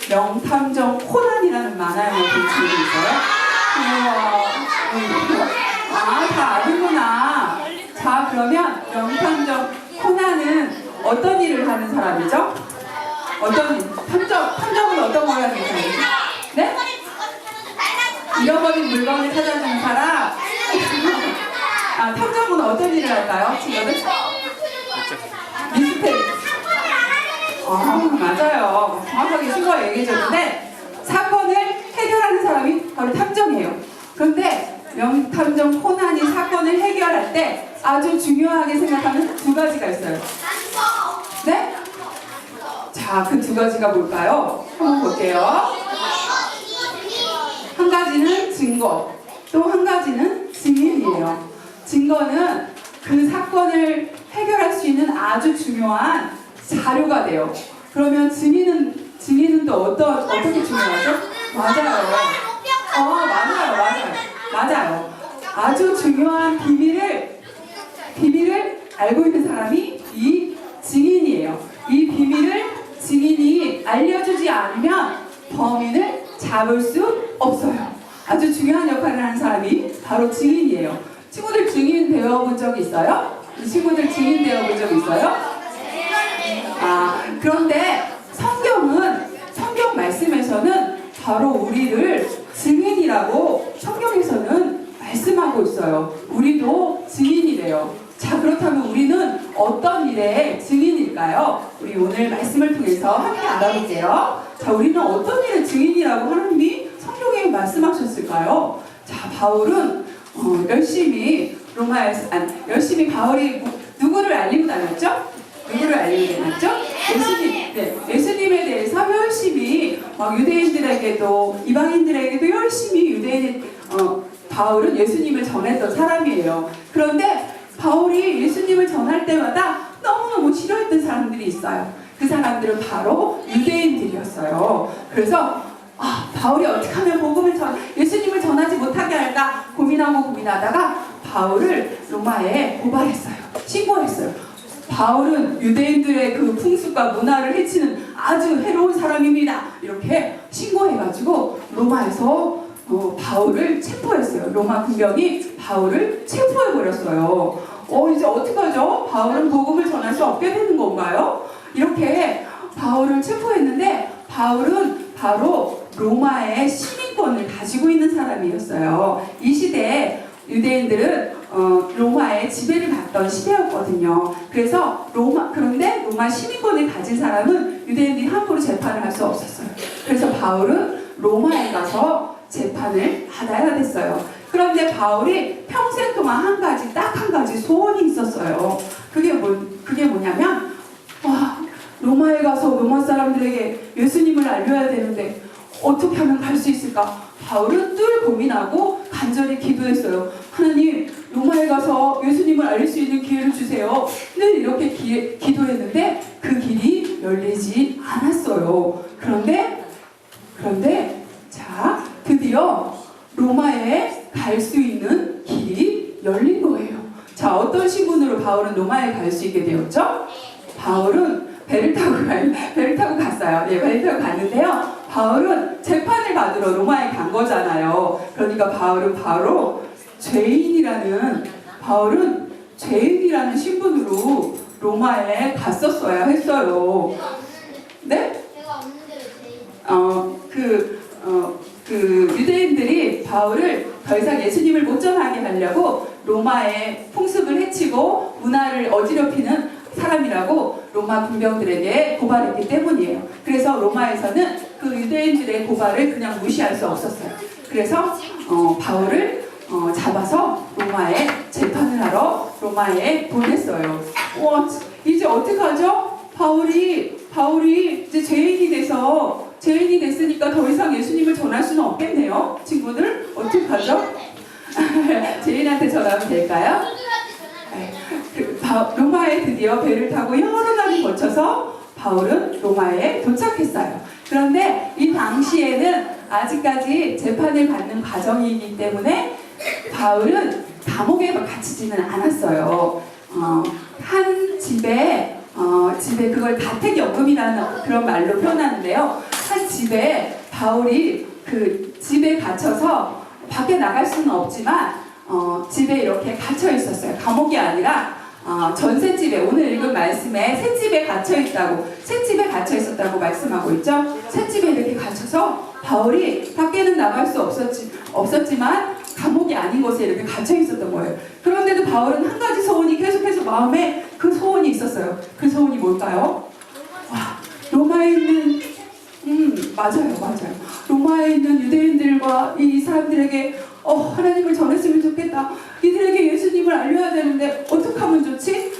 명탐정 코난이라는 만화 영화 본 적이 있어요? 다 아는구나. 자, 그러면 명탐정 코난은 어떤 일을 하는 사람이죠? 탐정은 어떤 걸 하는 사람이죠? 네? 잃어버린 물건을 찾아주는 사람? 탐정은 어떤 일을 할까요? 친구들? 미스테리. 맞아요. 정확하게 친구가 얘기해줬는데 사건을 해결하는 사람이 바로 탐정이에요. 그런데 명탐정 코난이 사건을 해결할 때 아주 중요하게 생각하는 두 가지가 있어요. 네? 자, 그 두 가지가 뭘까요? 한번 볼게요. 한 가지는 증거, 또 한 가지는 증인이에요. 증거는 그 사건을 해결할 수 있는 아주 중요한 자료가 돼요. 그러면 증인은 또 어떻게 중요하죠? 맞아요. 맞아요. 아주 중요한 비밀을 알고 있는 사람이 이 증인이에요. 이 비밀을 증인이 알려주지 않으면 범인을 잡을 수 없어요. 아주 중요한 역할을 하는 사람이 바로 증인이에요. 친구들 증인 배워본 적 있어요? 친구들 증인 배워본 적 있어요? 그런데 성경 말씀에서는 바로 우리를 증인이라고 성경에서는 말씀하고 있어요. 우리도 증인이래요. 자, 그렇다면 우리는 어떤 일의 증인일까요? 우리 오늘 말씀을 통해서 함께 알아볼게요. 자, 우리는 어떤 일의 증인이라고 하나님이 성경에 말씀하셨을까요? 자, 바울은 열심히 바울이 누구를 알리고 다녔죠? 누구를 알리고 다녔죠? 예수님에 대해서 열심히 유대인들에게도 이방인들에게도 열심히 바울은 예수님을 전했던 사람이에요. 그런데 바울이 예수님을 전할 때마다 너무너무 싫어했던 사람들이 있어요. 그 사람들은 바로 유대인들이었어요. 그래서 바울이 어떻게 하면 예수님을 전하지 못하게 할까 고민하다가 바울을 로마에 고발했어요. 신고했어요. 바울은 유대인들의 그 풍습과 문화를 해치는 아주 해로운 사람입니다. 이렇게 신고해가지고 로마에서 바울을 체포했어요. 로마 군병이 바울을 체포해버렸어요. 이제 어떡하죠? 바울은 복음을 전할 수 없게 되는 건가요? 이렇게 바울을 체포했는데 바울은 바로 로마의 시민권을 가지고 있는 사람이었어요. 이 시대에 유대인들은 로마에 지배를 받던 시대였거든요. 그런데 로마 시민권을 가진 사람은 유대인들이 함부로 재판을 할 수 없었어요. 그래서 바울은 로마에 가서 재판을 받아야 됐어요. 그런데 바울이 평생 동안 딱 한 가지 소원이 있었어요. 그게 뭐냐면 로마에 가서 로마 사람들에게 예수님을 알려야 되는데 어떻게 하면 갈 수 있을까? 바울은 늘 고민하고 간절히 기도했어요. 하나님, 로마에 가서 예수님을 알릴 수 있는 기회를 주세요. 늘 이렇게 기도했는데 그 길이 열리지 않았어요. 그런데 자, 드디어 로마에 갈 수 있는 길이 열린 거예요. 자, 어떤 신분으로 바울은 로마에 갈 수 있게 되었죠? 바울은 배를 타고 갔어요. 배를 타고 갔는데요. 바울은 재판을 받으러 로마에 간 거잖아요. 그러니까 바울은 죄인이라는 신분으로 로마에 갔었어야 했어요. 네? 유대인들이 바울을 더 이상 예수님을 못 전하게 하려고 로마의 풍습을 해치고 문화를 어지럽히는 사람이라고 로마 군병들에게 고발했기 때문이에요. 그래서 로마에서는 그 유대인들의 고발을 그냥 무시할 수 없었어요. 그래서 바울을 잡아서 로마에 재판을 하러 로마에 보냈어요. 이제 어떡하죠? 바울이 이제 죄인이 됐으니까 더 이상 예수님을 전할 수는 없겠네요. 친구들 어떡하죠? 죄인한테 전하면 될까요? 로마에 드디어 배를 타고 여러 날이 거쳐서 바울은 로마에 도착했어요. 그런데 이 당시에는 아직까지 재판을 받는 과정이기 때문에 바울은 감옥에 갇히지는 않았어요. 한 집에 그걸 가택연금이라는 그런 말로 표현하는데요. 한 집에 바울이 그 집에 갇혀서 밖에 나갈 수는 없지만 집에 이렇게 갇혀 있었어요. 감옥이 아니라 전셋집에, 오늘 읽은 말씀에 셋집에 갇혀 있다고, 셋집에 갇혀 있었다고 말씀하고 있죠. 셋집에 이렇게 갇혀서 바울이 밖에는 나갈 수 없었지만 감옥이 아닌 곳에 이렇게 갇혀 있었던 거예요. 그런데도 바울은 한 가지 소원이 계속해서 마음에 그 소원이 있었어요. 그 소원이 뭘까요? 와, 로마에 있는 맞아요. 로마에 있는 유대인들과 이 사람들에게 하나님을 전했으면 좋겠다. 이들에게 예수님을 알려야 되는데 어떻게 하면 좋지?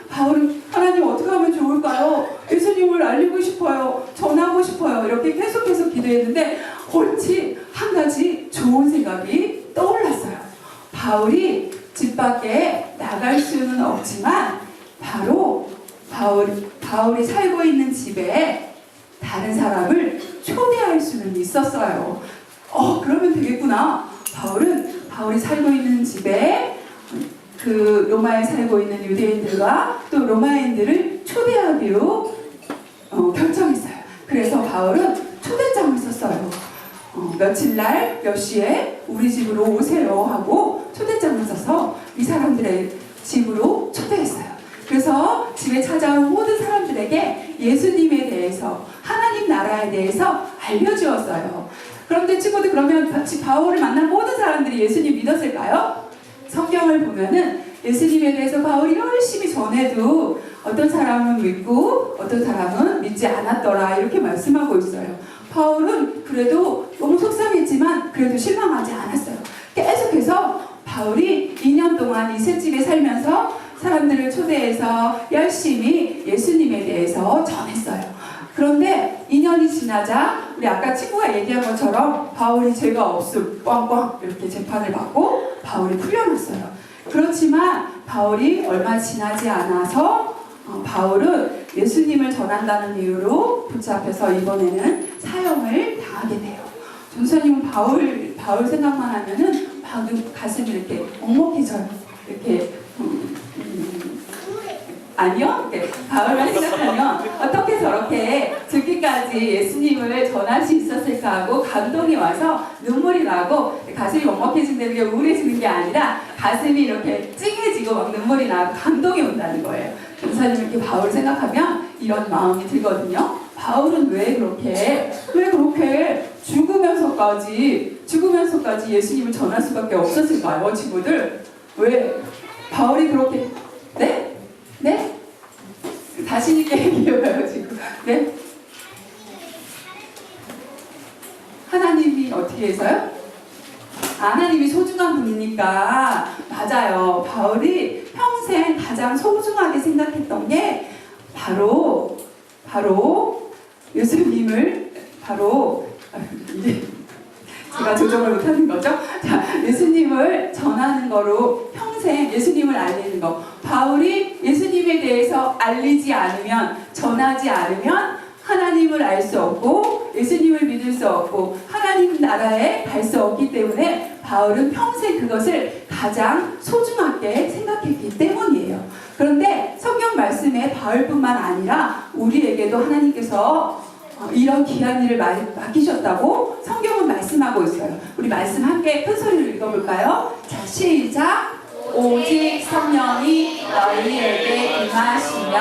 바울은 하나님 어떻게 하면 좋을까요? 예수님을 알리고 싶어요. 전하고 싶어요. 이렇게 계속해서 기도했는데 옳지 한 가지 좋은 생각이 떠올랐어요. 바울이 집 밖에 나갈 수는 없지만 바로 바울이 살고 있는 집에 다른 사람을 초대할 수는 있었어요. 그러면 되겠구나. 바울이 살고 있는 집에 그 로마에 살고 있는 유대인들과 또 로마인들을 초대하기로 결정했어요. 그래서 바울은 초대장을 썼어요. 며칠 날 몇 시에 우리 집으로 오세요 하고 초대장을 써서 이 사람들의 집으로 초대했어요. 그래서 집에 찾아온 모든 사람들에게 예수님에 대해서, 하나님 나라에 대해서 알려주었어요. 그런데 친구들, 그러면 같이 바울을 만난 모든 사람들이 예수님 믿었을까요? 성경을 보면은 예수님에 대해서 바울이 열심히 전해도 어떤 사람은 믿고 어떤 사람은 믿지 않았더라, 이렇게 말씀하고 있어요. 바울은 그래도 너무 속상했지만 그래도 실망하지 않았어요. 계속해서 바울이 2년 동안 이 셋집에 살면서 사람들을 초대해서 열심히 예수님에 대해서 전했어요. 그런데 2년이 지나자 우리 아까 친구가 얘기한 것처럼 바울이 죄가 없음 꽝꽝 이렇게 재판을 받고 바울이 풀려났어요. 그렇지만 바울이 얼마 지나지 않아서 바울은 예수님을 전한다는 이유로 붙잡혀서 이번에는 사형을 당하게 돼요. 전사님은 바울 생각만 하면은 가슴이 이렇게 먹먹해져요. 이렇게 아니요? 바울만 생각하면 어떻게 저렇게 죽기까지 예수님을 전할 수 있었을까 하고 감동이 와서 눈물이 나고 가슴이 먹먹해진다는 게 우울해지는 게 아니라 가슴이 이렇게 찡해지고 막 눈물이 나고 감동이 온다는 거예요. 전사님 이렇게 바울 생각하면 이런 마음이 들거든요. 바울은 왜 그렇게 죽으면서까지 예수님을 전할 수밖에 없었을까요, 친구들? 왜 바울이 그렇게 네? 자신 있게 얘기해봐요, 지금. 네? 하나님이 어떻게 해서요? 하나님이 소중한 분이니까. 맞아요. 바울이 평생 가장 소중하게 생각했던 게 바로 예수님을 이제 제가 조정을 못하는 거죠? 자, 예수님을 전하는 거로 평생 예수님을 알리는 거. 바울이 예수님에 대해서 알리지 않으면, 전하지 않으면 하나님을 알 수 없고 예수님을 믿을 수 없고 하나님 나라에 갈 수 없기 때문에 바울은 평생 그것을 가장 소중하게 생각했기 때문이에요. 그런데 성경 말씀에 바울뿐만 아니라 우리에게도 하나님께서 이런 귀한 일을 맡기셨다고 성경은 말씀하고 있어요. 우리 말씀 함께 큰 소리로 읽어볼까요? 자, 시작! 오직 성령이 너희에게 임하시면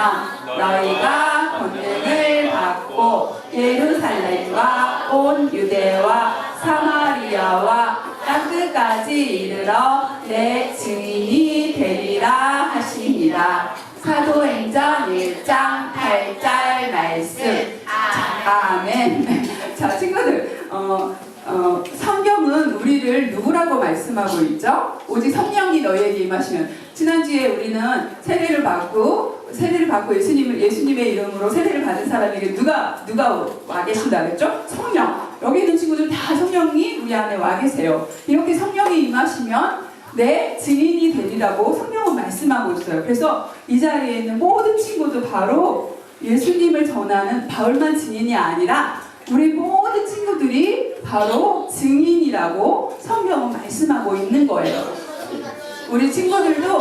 너희가 권능을 받고 예루살렘과 온 유대와 사마리아와 땅끝까지 이르러 내 증인이 되리라 하시니라. 사도행전 1장 8절 말씀. 아멘. 자, 친구들, 성경은 우리를 누구라고 말씀하고 있죠? 오직 성령이 너희에게 임하시면. 지난주에 우리는 세례를 받고 예수님의 이름으로 세례를 받은 사람에게 누가 와 계신다 그랬죠? 성령. 여기 있는 친구들 다 성령이 우리 안에 와 계세요. 이렇게 성령이 임하시면 내 증인이 되리라고 성경은 말씀하고 있어요. 그래서 이 자리에 있는 모든 친구도 바로 예수님을 전하는 바울만 증인이 아니라 우리 모든 친구들이 바로 증인이라고 성경은 말씀하고 있는 거예요. 우리 친구들도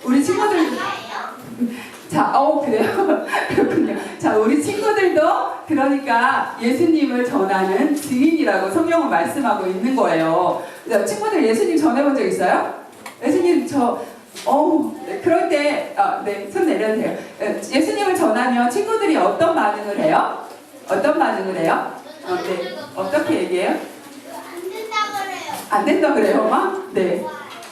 우리 친구들도 자, 그래요. 그렇군요. 자, 우리 친구들도 그러니까 예수님을 전하는 증인이라고 성경은 말씀하고 있는 거예요. 친구들 예수님 전해본 적 있어요? 예수님 네, 그럴 때, 네, 손 내려도 돼요. 예수님을 전하면 친구들이 어떤 반응을 해요? 어떤 반응을 해요? 네, 어떻게 얘기해요? 안 된다 그래요. 안 된다 그래요, 엄마? 네.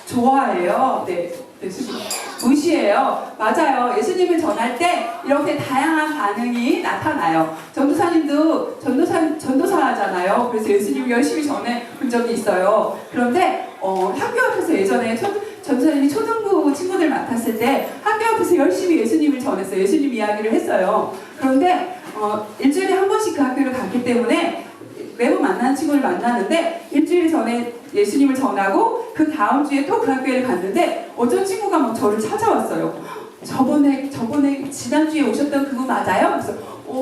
좋아해요. 네. 예수님. 무시해요. 맞아요. 예수님을 전할 때 이렇게 다양한 반응이 나타나요. 전도사님도 전도사잖아요. 그래서 예수님을 열심히 전해 본 적이 있어요. 그런데 학교 앞에서 예전에 전도사님이 초등부 친구들 맡았을 때 학교 앞에서 열심히 예수님을 전했어요. 예수님 이야기를 했어요. 그런데 일주일에 한 번씩 그 학교를 갔기 때문에 매번 만나는 친구를 만나는데 일주일 전에 예수님을 전하고 그 다음 주에 또 그 학교에 갔는데 어떤 친구가 막 저를 찾아왔어요. 저번에 지난주에 오셨던 그분 맞아요? 그래서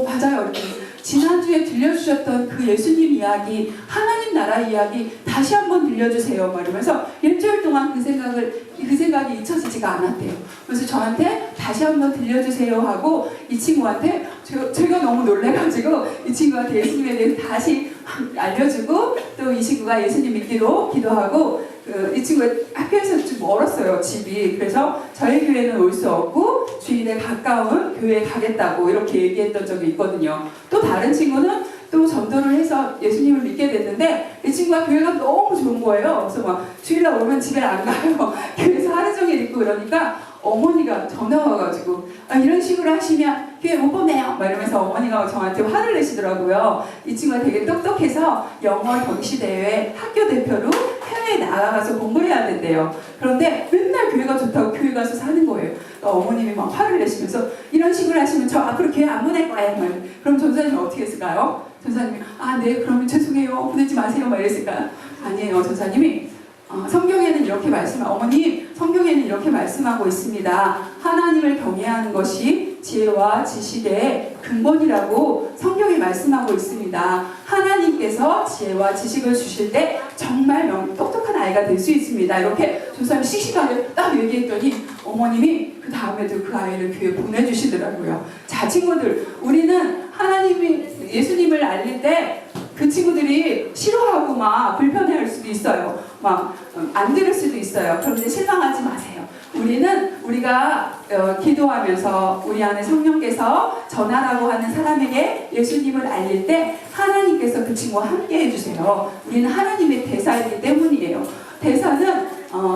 맞아요. 이렇게 지난주에 들려주셨던 그 예수님 이야기, 하나님 나라 이야기 다시 한번 들려주세요. 말하면서 일주일 동안 그 생각이 잊혀지지가 않았대요. 그래서 저한테 다시 한번 들려주세요 하고 이 친구한테 제가 너무 놀래가지고 이 친구한테 예수님에 대해서 다시 알려주고 또 이 친구가 예수님 믿기로 기도하고 이 친구가 학교에서 좀 멀었어요, 집이. 그래서 저희 교회는 올 수 없고 주인에 가까운 교회에 가겠다고 이렇게 얘기했던 적이 있거든요. 또 다른 친구는 또 전도를 해서 예수님을 믿게 됐는데 이 친구가 교회가 너무 좋은 거예요. 그래서 막 주일날 오면 집에 안 가요. 교회에서 하루 종일 있고 그러니까 어머니가 전화 와가지고 이런 식으로 하시면 교회 못 보내요 막 이러면서 어머니가 저한테 화를 내시더라고요. 이 친구가 되게 똑똑해서 영어 경시대회 학교 대표로 해외에 나가서 공부를 해야 된대요. 그런데 맨날 교회가 좋다고 교회 가서 사는 거예요. 그러니까 어머님이 막 화를 내시면서 이런 식으로 하시면 저 앞으로 교회 안 보낼 거예요. 그럼 전사님이 어떻게 했을까요? 전사님이 네 그러면 죄송해요 보내지 마세요 막 이랬을까요? 아니에요. 전사님이 성경에는 이렇게 어머니 성경에는 이렇게 말씀하고 있습니다. 하나님을 경외하는 것이 지혜와 지식의 근본이라고 성경이 말씀하고 있습니다. 하나님께서 지혜와 지식을 주실 때 정말 똑똑한 아이가 될 수 있습니다. 이렇게 조사님 씩씩하게 딱 얘기했더니 어머님이 그 다음에도 그 아이를 교회에 보내주시더라고요. 자, 친구들, 우리는 예수님을 알릴 때 그 친구들이 싫어하고 막 불편해할 수도 있어요. 막 안 들을 수도 있어요. 그런데 실망하지 마세요. 우리가 기도하면서 우리 안에 성령께서 전하라고 하는 사람에게 예수님을 알릴 때 하나님께서 그 친구와 함께 해주세요. 우리는 하나님의 대사이기 때문이에요. 대사는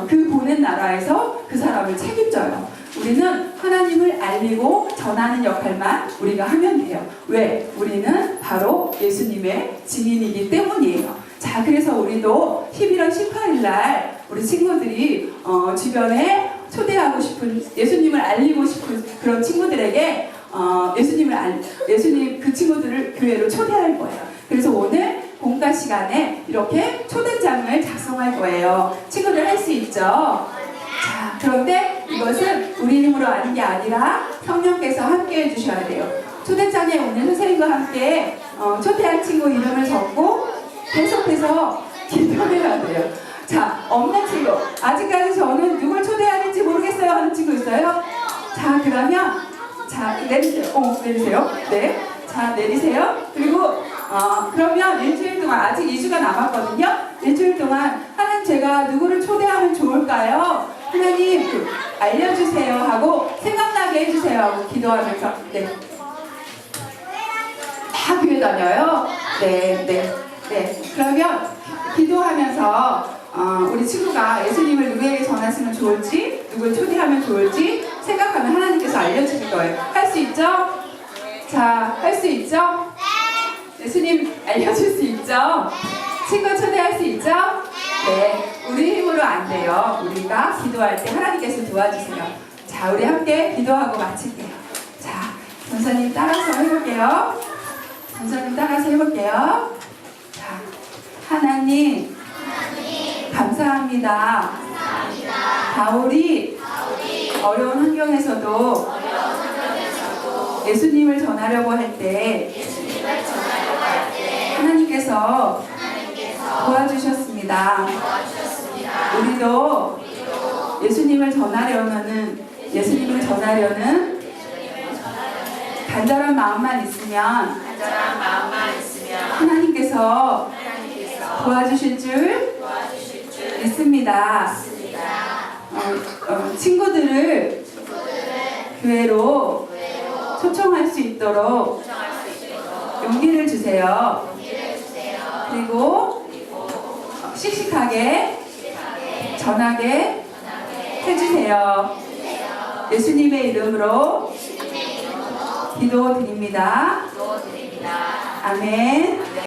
그 보낸 나라에서 그 사람을 책임져요. 우리는 하나님을 알리고 전하는 역할만 우리가 하면 돼요. 왜? 우리는 바로 예수님의 증인이기 때문이에요. 자, 그래서 우리도 11월 18일 날 우리 친구들이 주변에 초대하고 싶은 예수님을 알리고 싶은 그런 친구들에게 예수님 그 친구들을 교회로 초대할 거예요. 그래서 오늘 공과 시간에 이렇게 초대장을 작성할 거예요. 친구들 할 수 있죠? 자, 그런데 이것은 우리 힘으로 하는 게 아니라 성령께서 함께 해주셔야 돼요. 초대장에 오늘 선생님과 함께 초대할 친구 이름을 적고 계속해서 기도해야 돼요. 자, 없는 친구. 아직까지 저는 누굴 초대해야 할지 모르겠어요 하는 친구 있어요? 자, 그러면 내리세요. 내리세요. 네. 자, 내리세요. 그리고 그러면 일주일 동안 아직 2주가 남았거든요. 일주일 동안 하나님 제가 누구를 초대하면 좋을까요? 하나님 알려주세요 하고 생각나게 해주세요 하고 기도하면서 다 교회 다녀요? 네. 그러면 기도하면서 우리 친구가 예수님을 누구에게 전했으면 좋을지, 누굴 초대하면 좋을지 생각하면 하나님께서 알려주실 거예요. 할 수 있죠? 자, 할 수 있죠? 예수님 알려줄 수 있죠? 친구 초대할 수 있죠? 네. 우리 힘으로 안 돼요. 우리가 기도할 때 하나님께서 도와주세요. 자, 우리 함께 기도하고 마칠게요. 자, 전사님 따라서 해볼게요. 자, 하나님 감사합니다. 바울이 어려운 환경에서도 예수님을 전하려고 할 때 하나님께서 도와주셨습니다. 우리도 예수님을 전하려는 간절한 마음만 있으면 하나님께서 도와주실 줄 믿습니다. 친구들을 교회로 초청할 수 있도록 용기를 주세요. 그리고 씩씩하게 전하게 해주세요. 예수님의 이름으로 기도드립니다. 아멘.